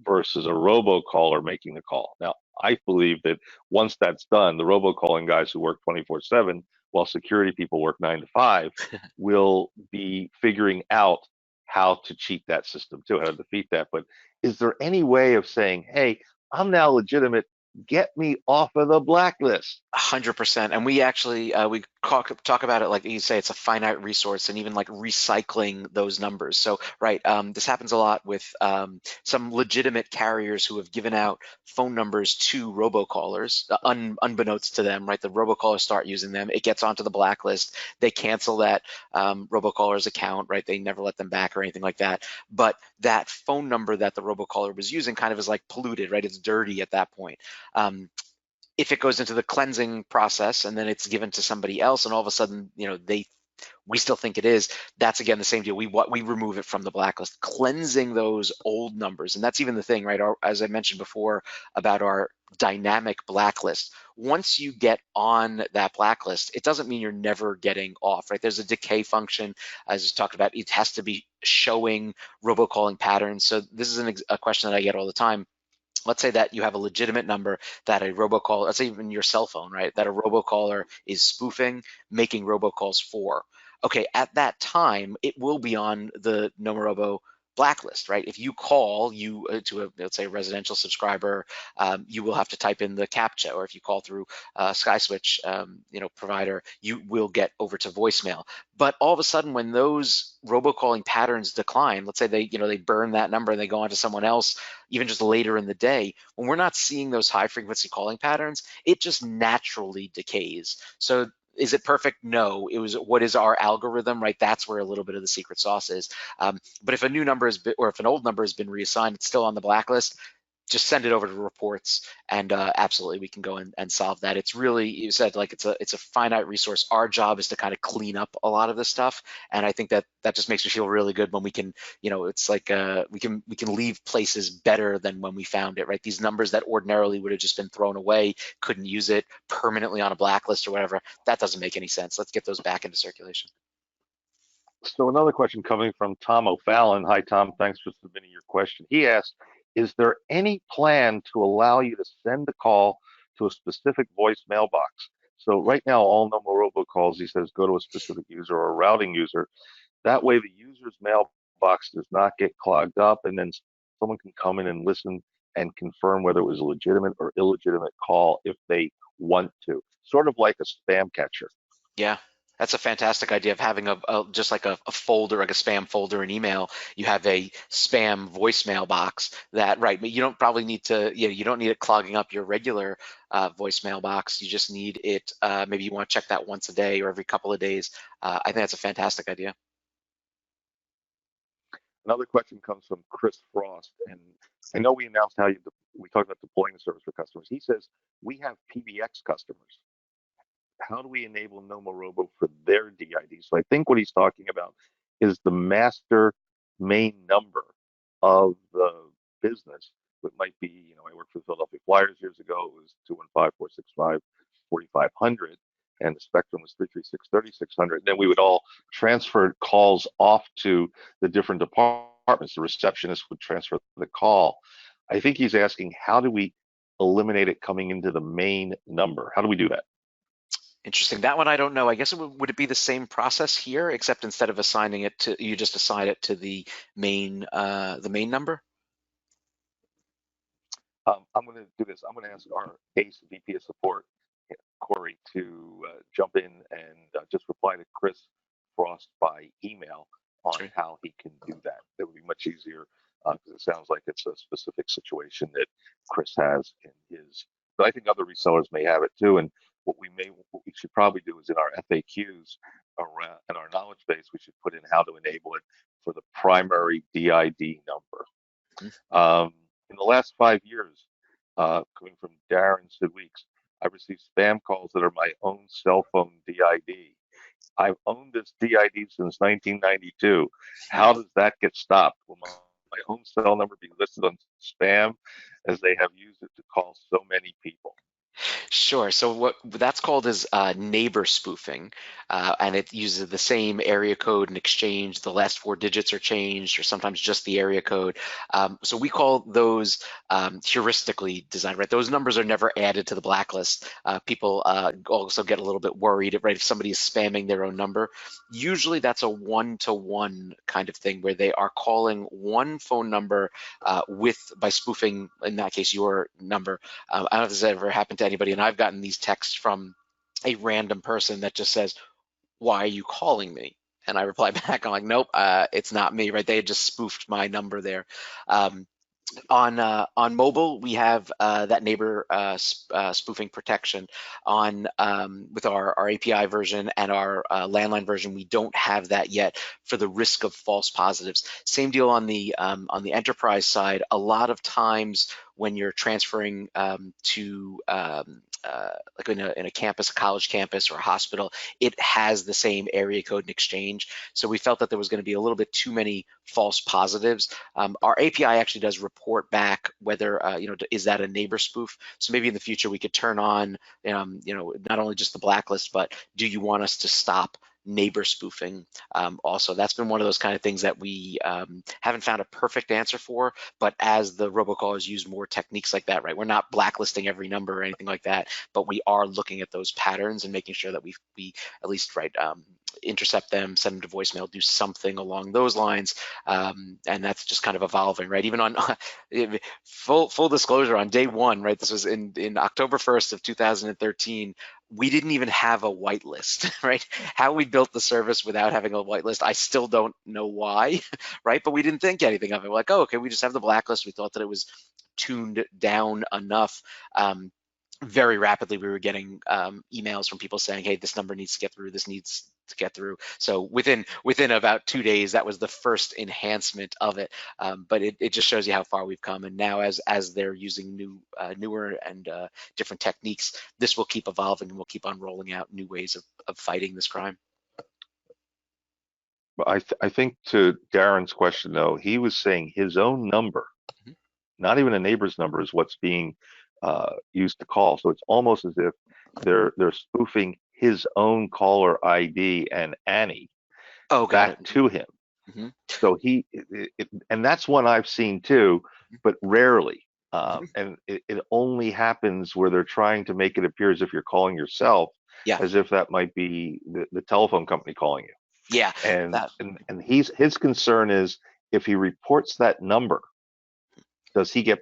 versus a robocaller making the call? Now, I believe that once that's done, the robocalling guys who work 24/7 while security people work 9 to 5 will be figuring out how to cheat that system too, how to defeat that. But is there any way of saying, hey, I'm now legitimate, get me off of the blacklist? 100%. And we actually we talk about it like you say, it's a finite resource, and even like recycling those numbers. So right, this happens a lot with some legitimate carriers who have given out phone numbers to robocallers, unbeknownst to them, right? The robocallers start using them, it gets onto the blacklist, they cancel that robocaller's account, right? They never let them back or anything like that. But that phone number that the robocaller was using kind of is like polluted, right? It's dirty at that point. If it goes into the cleansing process and then it's given to somebody else, and all of a sudden, we still think it is, that's again the same deal. We remove it from the blacklist, cleansing those old numbers. And that's even the thing, right? As I mentioned before about our dynamic blacklist, once you get on that blacklist, it doesn't mean you're never getting off, right? There's a decay function, as I talked about. It has to be showing robocalling patterns. So this is a question that I get all the time. Let's say that you have a legitimate number that a robocaller, let's say even your cell phone, right, that a robocaller is spoofing, making robocalls for. Okay, at that time, it will be on the Nomorobo blacklist, right? If you call let's say a residential subscriber, you will have to type in the CAPTCHA, or if you call through SkySwitch, provider, you will get over to voicemail. But all of a sudden, when those robocalling patterns decline, let's say they burn that number and they go on to someone else, even just later in the day, when we're not seeing those high frequency calling patterns, it just naturally decays. So is it perfect? No. It was what is our algorithm, right? That's where a little bit of the secret sauce is. But if a new number or if an old number has been reassigned, it's still on the blacklist, just send it over to reports, and absolutely we can go and solve that. It's really, you said, like, it's a finite resource. Our job is to kind of clean up a lot of this stuff, and I think that just makes me feel really good when we can, it's like we can leave places better than when we found it, right? These numbers that ordinarily would have just been thrown away, couldn't use it, permanently on a blacklist or whatever, that doesn't make any sense. Let's get those back into circulation. So another question coming from Tom O'Fallon. Hi, Tom. Thanks for submitting your question. He asked, is there any plan to allow you to send a call to a specific voice mailbox? So right now, all Nomorobo calls, he says, go to a specific user or a routing user. That way, the user's mailbox does not get clogged up, and then someone can come in and listen and confirm whether it was a legitimate or illegitimate call if they want to. Sort of like a spam catcher. Yeah. That's a fantastic idea of having just like a folder, like a spam folder in email. You have a spam voicemail box that, right, but you don't probably need to, you don't need it clogging up your regular voicemail box. You just need it, maybe you want to check that once a day or every couple of days. I think that's a fantastic idea. Another question comes from Chris Frost, and I know we announced how we talked about deploying the service for customers. He says, we have PBX customers. How do we enable Nomorobo for their DID? So I think what he's talking about is the master main number of the business. It might be, I worked for the Philadelphia Flyers years ago. It was 215-465-4500, and the spectrum was 336-3600. Then we would all transfer calls off to the different departments. The receptionist would transfer the call. I think he's asking, how do we eliminate it coming into the main number? How do we do that? Interesting. That one I don't know. I guess would it be the same process here, except instead of assigning it to, you just assign it to the main number? I'm going to do this. I'm going to ask our ACE VP of Support, Corey, to jump in and just reply to Chris Frost by email on how he can do that. That would be much easier because it sounds like it's a specific situation that Chris has in his. But I think other resellers may have it too. And what we should probably do is in our FAQs around in our knowledge base, we should put in how to enable it for the primary DID number. In the last 5 years, coming from Darren Sidweeks, I've received spam calls that are my own cell phone DID. I've owned this DID since 1992. How does that get stopped? Will my home cell number be listed on spam as they have used it to call so many people? Sure. So what that's called is neighbor spoofing, and it uses the same area code and exchange. The last 4 digits are changed, or sometimes just the area code. So we call those heuristically designed, right? Those numbers are never added to the blacklist. People also get a little bit worried, right? If somebody is spamming their own number, usually that's a one-to-one kind of thing where they are calling one phone number by spoofing, in that case, your number. I don't know if this has ever happened to anybody, and I've gotten these texts from a random person that just says, why are you calling me? And I reply back, I'm like, nope, it's not me, right? They had just spoofed my number there. On mobile, we have that neighbor spoofing protection. With our API version and our landline version, we don't have that yet for the risk of false positives. Same deal on the enterprise side. A lot of times when you're transferring to like in a campus, a college campus or a hospital, it has the same area code and exchange. So we felt that there was going to be a little bit too many false positives. Our API actually does report back whether is that a neighbor spoof. So maybe in the future we could turn on not only just the blacklist, but do you want us to stop neighbor spoofing? Also, that's been one of those kind of things that we haven't found a perfect answer for, but as the robocallers use more techniques like that, right, we're not blacklisting every number or anything like that, but we are looking at those patterns and making sure that we at least intercept them, send them to voicemail, do something along those lines, and that's just kind of evolving, right? Even on full disclosure, on day one, right? This was in October 1st of 2013. We didn't even have a whitelist, right? How we built the service without having a whitelist, I still don't know why, right? But we didn't think anything of it. We're like, oh, okay, we just have the blacklist. We thought that it was tuned down enough. Very rapidly, we were getting emails from people saying, hey, this number needs to get through, this needs to get through. So within about 2 days, that was the first enhancement of it. But it just shows you how far we've come. And now as they're using newer and different techniques, this will keep evolving, and we'll keep on rolling out new ways of fighting this crime. But I think to Darren's question, though, he was saying his own number, not even a neighbor's number, is what's being used to call. So it's almost as if they're spoofing his own caller ID and Annie back to him. So and that's one I've seen too, but rarely. And it only happens where they're trying to make it appear as if you're calling yourself, as if that might be the telephone company calling you. Yeah. And his concern is, if he reports that number, does he get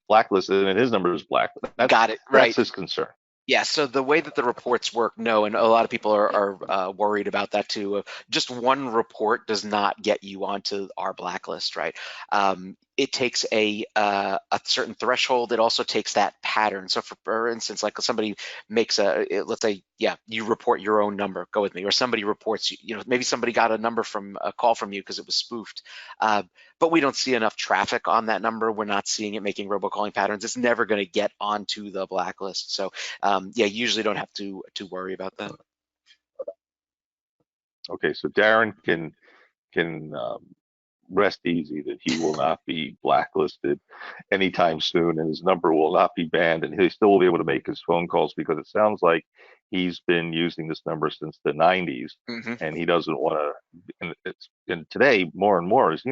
blacklisted and his number is black? Got it. Right. That's his concern. Yeah, so the way that the reports work, no, and a lot of people are worried about that too. Just one report does not get you onto our blacklist, right? It takes a certain threshold. It also takes that pattern. So for instance, like somebody makes let's say, you report your own number, go with me, or somebody reports, maybe somebody got a call from you because it was spoofed. But we don't see enough traffic on that number. We're not seeing it making robocalling patterns. It's never going to get onto the blacklist. So you usually don't have to worry about that. Okay, so Darren can rest easy that he will not be blacklisted anytime soon, and his number will not be banned, and he still will be able to make his phone calls, because it sounds like he's been using this number since the 90s, and he doesn't want to. And today, more and more, is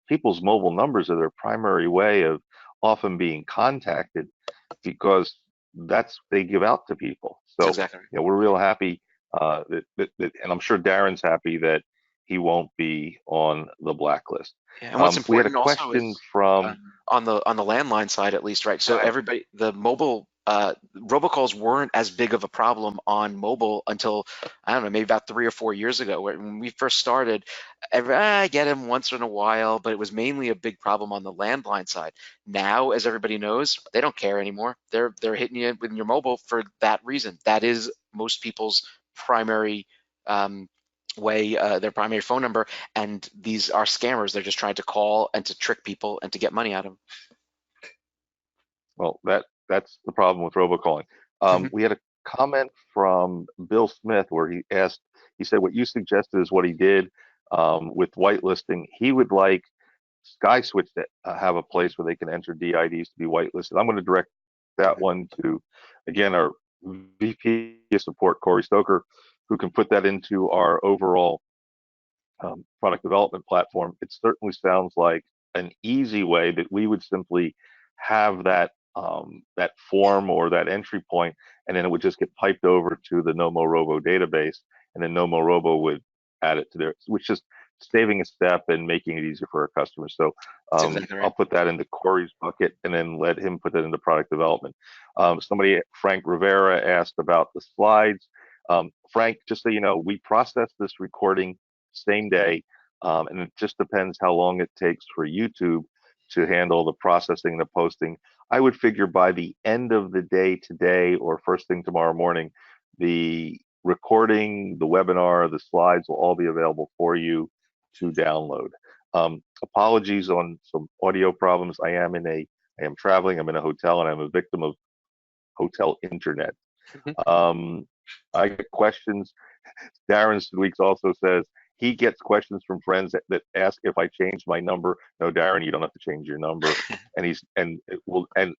people's mobile numbers are their primary way of often being contacted, because that's they give out to people. So exactly. We're real happy that, and I'm sure Darren's happy that he won't be on the blacklist. Yeah, and what's important we had a question also is, from on the landline side, at least, right? So everybody, the mobile robocalls weren't as big of a problem on mobile until, I don't know, maybe about 3 or 4 years ago. When we first started, I get them once in a while, but it was mainly a big problem on the landline side. Now, as everybody knows, they don't care anymore. They're hitting you with your mobile for that reason. That is most people's primary way, their primary phone number, and these are scammers. They're just trying to call and to trick people and to get money out of them. Well, that's the problem with robocalling. We had a comment from Bill Smith where he said what you suggested is what he did with whitelisting. He would like SkySwitch to have a place where they can enter DIDs to be whitelisted. I'm going to direct that one to, again, our VP of support, Corey Stoker, who can put that into our overall product development platform. It certainly sounds like an easy way that we would simply have that form or that entry point, and then it would just get piped over to the Nomorobo database, and then Nomorobo would add it to their, which is saving a step and making it easier for our customers. So exactly right. I'll put that into Corey's bucket and then let him put that into product development. Frank Rivera, asked about the slides. Frank, just so you know, we process this recording same day, and it just depends how long it takes for YouTube to handle the processing and the posting. I would figure by the end of the day today or first thing tomorrow morning, the recording, the webinar, the slides will all be available for you to download. Apologies on some audio problems. I am traveling, I'm in a hotel, and I'm a victim of hotel internet. I get questions. Darren Weeks also says he gets questions from friends that ask if I changed my number. No, Darren, you don't have to change your number. And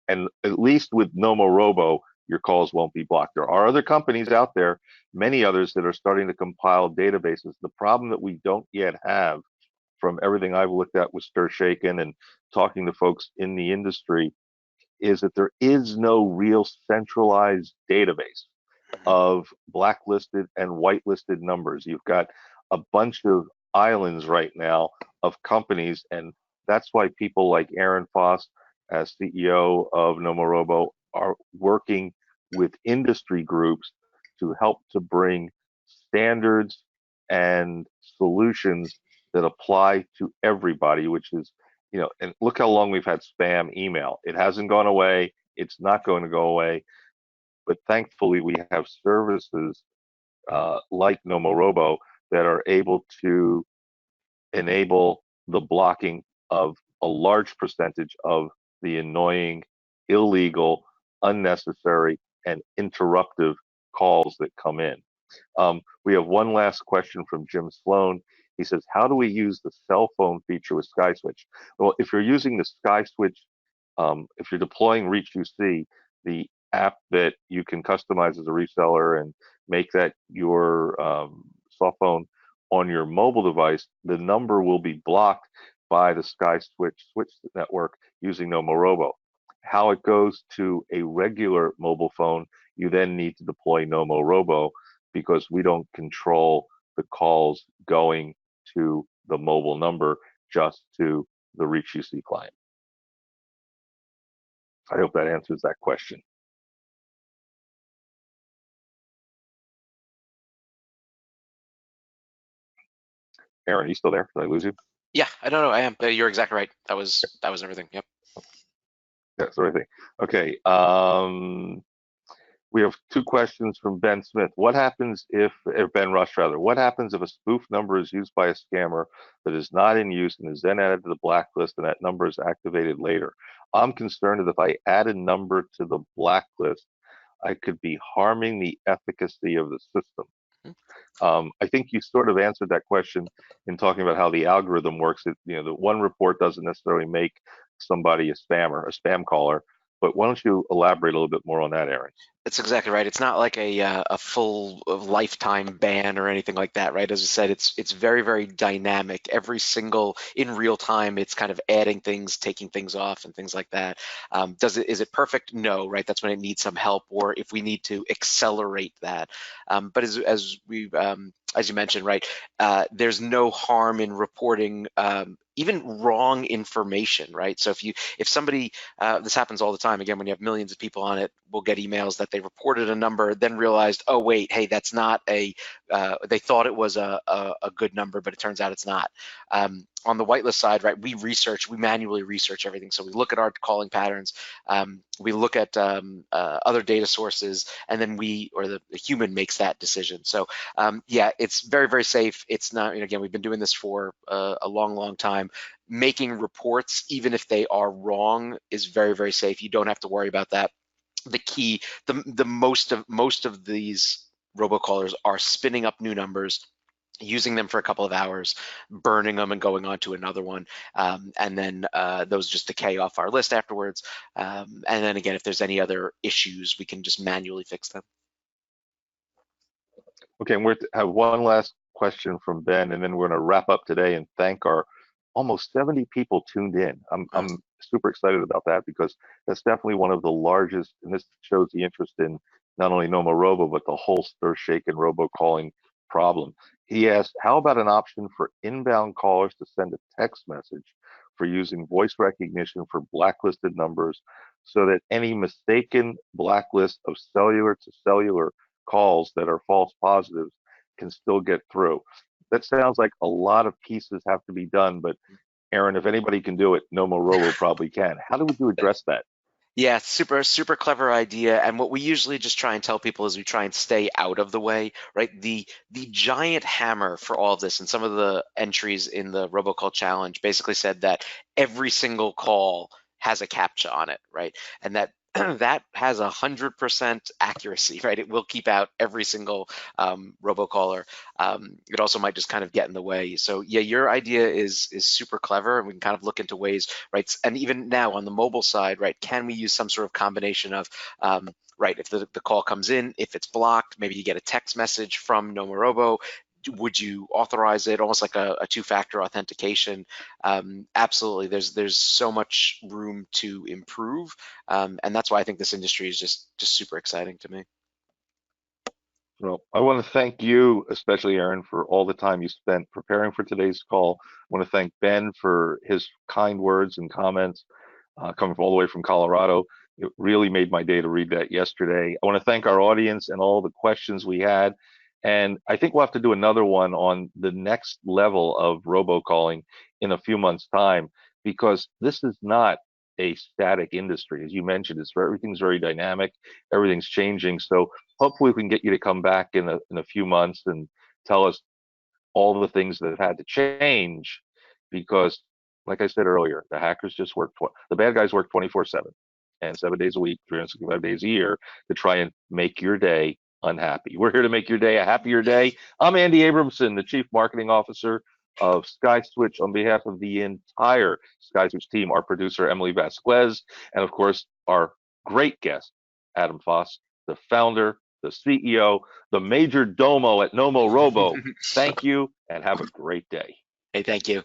at least with Nomorobo, your calls won't be blocked. There are other companies out there, many others, that are starting to compile databases. The problem that we don't yet have, from everything I've looked at with Stir Shaken and talking to folks in the industry, is that there is no real centralized database of blacklisted and whitelisted numbers. You've got a bunch of islands right now of companies, and that's why people like Aaron Foss, as CEO of Nomorobo, are working with industry groups to help to bring standards and solutions that apply to everybody, which is, and look how long we've had spam email. It hasn't gone away. It's not going to go away. But thankfully, we have services like Nomorobo that are able to enable the blocking of a large percentage of the annoying, illegal, unnecessary, and interruptive calls that come in. We have one last question from Jim Sloan. He says, how do we use the cell phone feature with SkySwitch? Well, if you're using the SkySwitch, if you're deploying ReachUC, the app that you can customize as a reseller and make that your soft phone on your mobile device, the number will be blocked by the SkySwitch switch network using Nomorobo. How it goes to a regular mobile phone, you then need to deploy Nomorobo, because we don't control the calls going to the mobile number, just to the ReachUC client. I hope that answers that question. Aaron, are you still there? Did I lose you? Yeah, I don't know. I am. You're exactly right. That was everything. Yep. That's the right thing. Okay. We have two questions from Ben Smith. What happens if Ben Rush rather? What happens if a spoof number is used by a scammer that is not in use and is then added to the blacklist, and that number is activated later? I'm concerned that if I add a number to the blacklist, I could be harming the efficacy of the system. I think you sort of answered that question in talking about how the algorithm works. The one report doesn't necessarily make somebody a spammer, a spam caller. But why don't you elaborate a little bit more on that, Aaron? That's exactly right. It's not like a full lifetime ban or anything like that, right? As I said, it's very, very dynamic. Every single, in real time, it's kind of adding things, taking things off, and things like that. Is it perfect? No, right? That's when it needs some help, or if we need to accelerate that. But as you mentioned, right, there's no harm in reporting even wrong information, right? So if somebody, this happens all the time, again, when you have millions of people on it, we'll get emails that they reported a number, then realized, oh wait, hey, that's not they thought it was a good number, but it turns out it's not. On the whitelist side, right, we manually research everything. So we look at our calling patterns, we look at other data sources, and then the human makes that decision. So yeah, it's very, very safe. It's not, again, we've been doing this for a long, long time. Making reports, even if they are wrong, is very, very safe. You don't have to worry about that. The key, most of these robocallers are spinning up new numbers, using them for a couple of hours, burning them and going on to another one, and then those just decay off our list afterwards. And then again, if there's any other issues, we can just manually fix them. Okay, and we have one last question from Ben, and then we're going to wrap up today and thank our almost 70 people tuned in. I'm super excited about that, because that's definitely one of the largest, and this shows the interest in not only Nomorobo, but the whole stir, shake, and robocalling problem. He asked, how about an option for inbound callers to send a text message for using voice recognition for blacklisted numbers, so that any mistaken blacklist of cellular to cellular calls that are false positives can still get through? That sounds like a lot of pieces have to be done, but Aaron, if anybody can do it, Nomorobo probably can. How do we address that? Yeah, super, super clever idea. And what we usually just try and tell people is we try and stay out of the way, right? The giant hammer for all of this, and some of the entries in the Robocall challenge basically said that every single call has a CAPTCHA on it, right? And that has 100% accuracy, right? It will keep out every single robocaller. It also might just kind of get in the way. So yeah, your idea is super clever, and we can kind of look into ways, right? And even now on the mobile side, right, can we use some sort of combination of, right, if the call comes in, if it's blocked, maybe you get a text message from Nomorobo. Would you authorize it, almost like a two-factor authentication? Absolutely, there's so much room to improve, and that's why I think this industry is just super exciting to me. Well, I want to thank you, especially Aaron, for all the time you spent preparing for today's call. I want to thank Ben for his kind words and comments coming all the way from Colorado. It really made my day to read that yesterday. I want to thank our audience and all the questions we had. And I think we'll have to do another one on the next level of robocalling in a few months' time, because this is not a static industry. As you mentioned, everything's very dynamic, everything's changing. So hopefully we can get you to come back in a few months and tell us all the things that have had to change, because like I said earlier, the hackers just the bad guys work 24/7 and 7 days a week, 365 days a year to try and make your day unhappy. We're here to make your day a happier day. I'm Andy Abramson, the Chief Marketing Officer of SkySwitch, on behalf of the entire SkySwitch team, our producer, Emily Vasquez, and of course, our great guest, Adam Foss, the founder, the CEO, the major domo at Nomorobo. Thank you and have a great day. Hey, thank you.